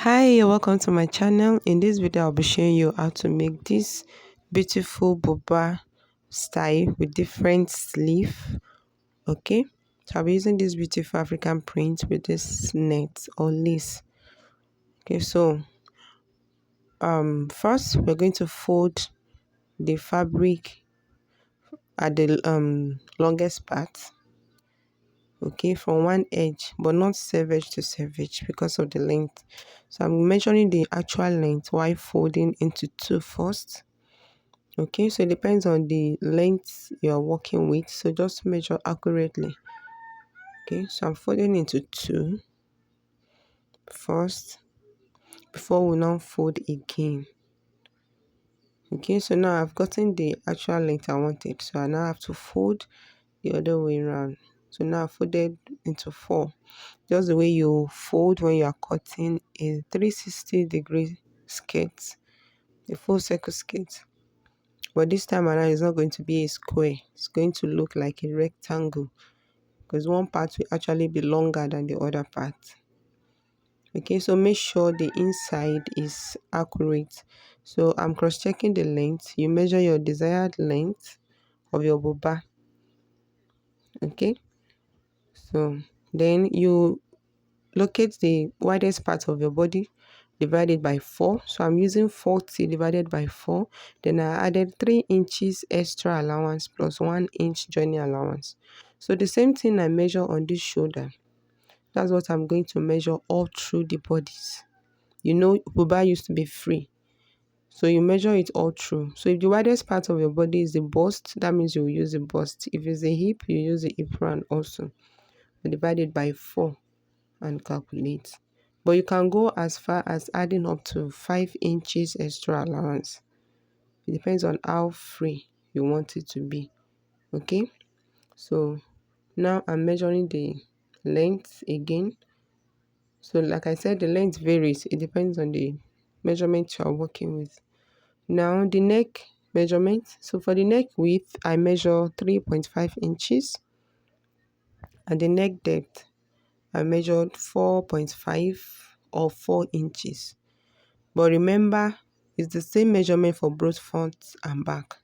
Hi, welcome to my channel. In this video, I'll be showing you how to make this beautiful boba style with different sleeve. Okay, so I'll be using this beautiful African print with this net or lace. Okay, so first we're going to fold the fabric at the longest part. Okay, from one edge, but not selvedge to selvedge because of the length. So I'm measuring the actual length while folding into two first. Okay, so it depends on the length you're working with, so just measure accurately. Okay, so I'm folding into two first before we now fold again. Okay, so now I've gotten the actual length I wanted, so I now have to fold the other way around. So now I folded into four, just the way you fold when you are cutting a 360-degree skirt, a full circle skirt. But this time around, it's not going to be a square. It's going to look like a rectangle because one part will actually be longer than the other part. Okay, so make sure the inside is accurate. So I'm cross-checking the length. You measure your desired length of your boba. Okay, so then you locate the widest part of your body, divide it by 4. So I'm using 40 divided by 4. Then I added 3 inches extra allowance plus 1 inch joining allowance. So the same thing I measure on this shoulder, that's what I'm going to measure all through the bodies. You know, buba used to be free, so you measure it all through. So if the widest part of your body is the bust, that means you will use the bust. If it's the hip, you use the hip round also. You divide it by 4 and calculate. But you can go as far as adding up to 5 inches extra allowance. It depends on how free you want it to be. Okay, so now I'm measuring the length again. So like I said, the length varies. It depends on the measurement you are working with. Now the neck measurement. So for the neck width, I measure 3.5 inches. And the neck depth, I measured 4.5 or 4 inches. But remember, it's the same measurement for both front and back.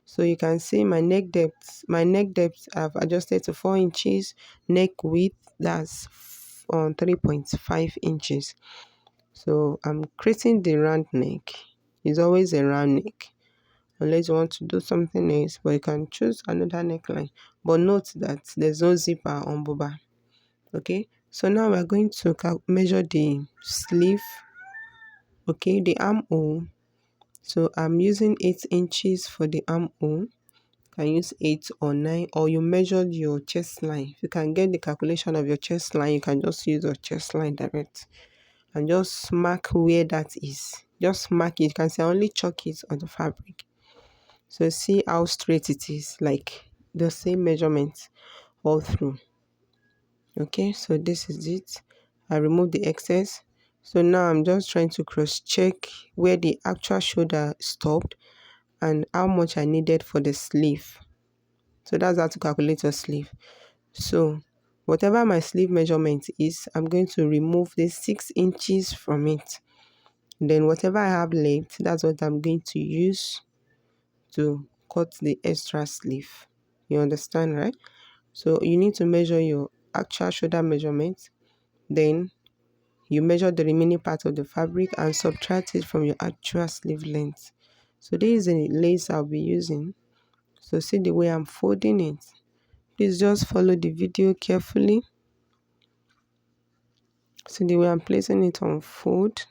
So you can see my neck depth. My neck depth I've adjusted to 4 inches. Neck width, that's on 3.5 inches. So I'm creating the round neck. It's always a round neck unless you want to do something else, but you can choose another neckline. But note that there's no zipper on boba. Okay, so now we're going to measure the sleeve. Okay, the armhole. So I'm using 8 inches for the armhole. You can use 8 or 9, or you measured your chest line. If you can get the calculation of your chest line, you can just use your chest line direct and just mark where that is. Just mark it. You can say only chalk it on the fabric. So see how straight it is, like the same measurement all through. Okay, so this is it. I remove the excess. So now I'm just trying to cross check where the actual shoulder stopped and how much I needed for the sleeve. So that's how to calculate your sleeve. So whatever my sleeve measurement is, I'm going to remove the 6 inches from it. Then whatever I have left, that's what I'm going to use to cut the extra sleeve. You understand, right? So you need to measure your actual shoulder measurement. Then you measure the remaining part of the fabric and subtract it from your actual sleeve length. So this is a lace I'll be using. So see the way I'm folding it. Please just follow the video carefully. See the way I'm placing it on fold.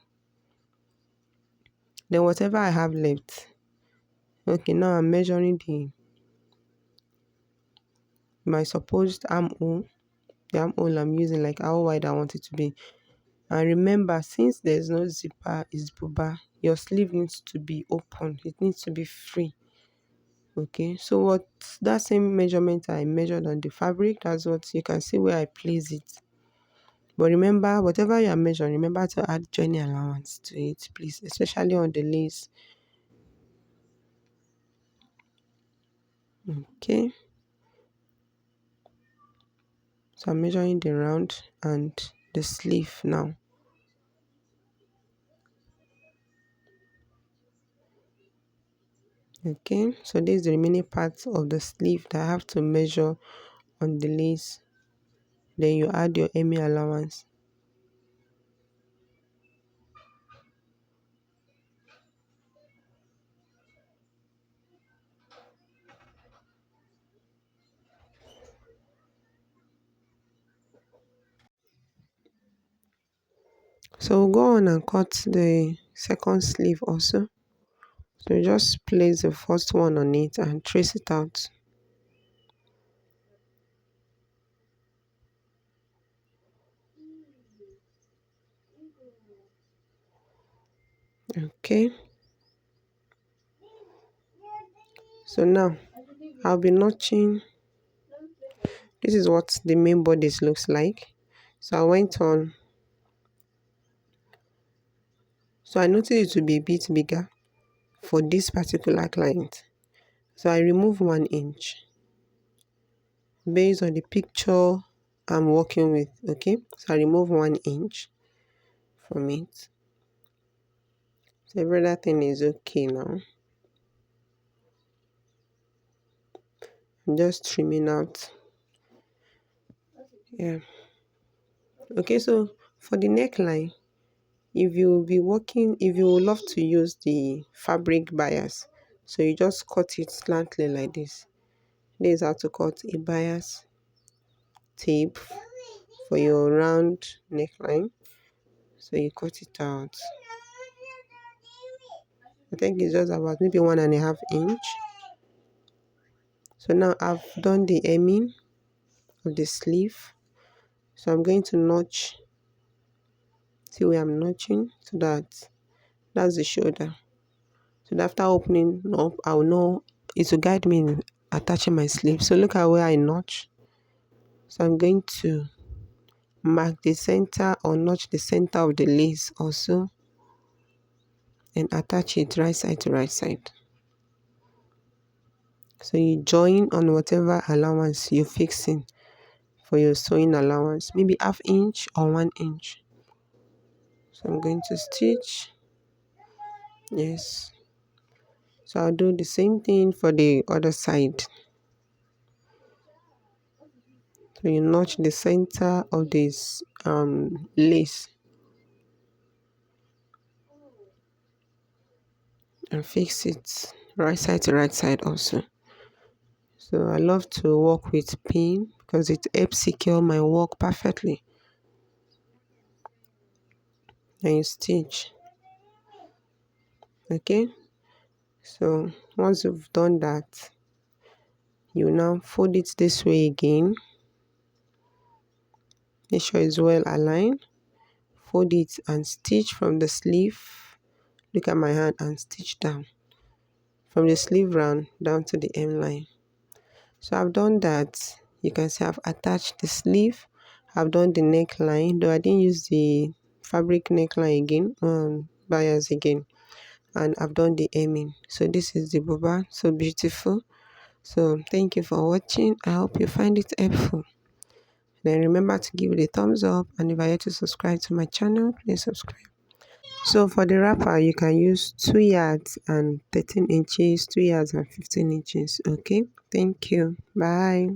Then whatever I have left. Okay, now I'm measuring my supposed armhole. The armhole I'm using, like how wide I want it to be. And remember, since there's no zipper, it's buba, your sleeve needs to be open. It needs to be free. Okay, so what that same measurement I measured on the fabric, that's what you can see where I place it. But remember, whatever you are measuring, remember to add joining allowance to it, please, especially on the lace. Okay, so I'm measuring the round and the sleeve now. Okay, so this is the remaining part of the sleeve that I have to measure on the lace. Then you add your Emmy allowance. So we'll go on and cut the second sleeve also. So you just place the first one on it and trace it out. Okay, so now I'll be notching. This is what the main bodice looks like. So I went on. So I noticed it to be a bit bigger for this particular client. So I remove 1 inch based on the picture I'm working with. Okay, so I remove 1 inch from it. So every other thing is okay now. I'm just trimming out. Yeah. Okay, so for the neckline, if you will be working, if you would love to use the fabric bias, so you just cut it slightly like this. This is how to cut a bias tape for your round neckline. So you cut it out. I think it's just about maybe 1.5 inch. So now I've done the hemming of the sleeve. So I'm going to notch. See where I'm notching, so that's the shoulder. So after opening up, I'll know it will guide me in attaching my sleeve. So look at where I notch. So I'm going to mark the center or notch the center of the lace also and attach it right side to right side. So you join on whatever allowance you're fixing for your sewing allowance, maybe 1/2 inch or 1 inch. So I'm going to stitch. Yes. So I'll do the same thing for the other side. So you notch the center of this lace and fix it right side to right side also. So I love to work with pin because it helps secure my work perfectly. And you stitch. Okay, so once you've done that, you now fold it this way again. Make sure it's well aligned. Fold it and stitch from the sleeve. Look at my hand and stitch down from the sleeve round down to the hemline. So I've done that. You can see I've attached the sleeve. I've done the neckline, though I didn't use the fabric neckline again, bias again. And I've done the hemming. So this is the buba, so beautiful. So thank you for watching. I hope you find it helpful. Then remember to give it a thumbs up, and if you're yet to subscribe to my channel, please subscribe. So for the wrapper, you can use 2 yards and 13 inches, 2 yards and 15 inches. Okay, thank you. Bye.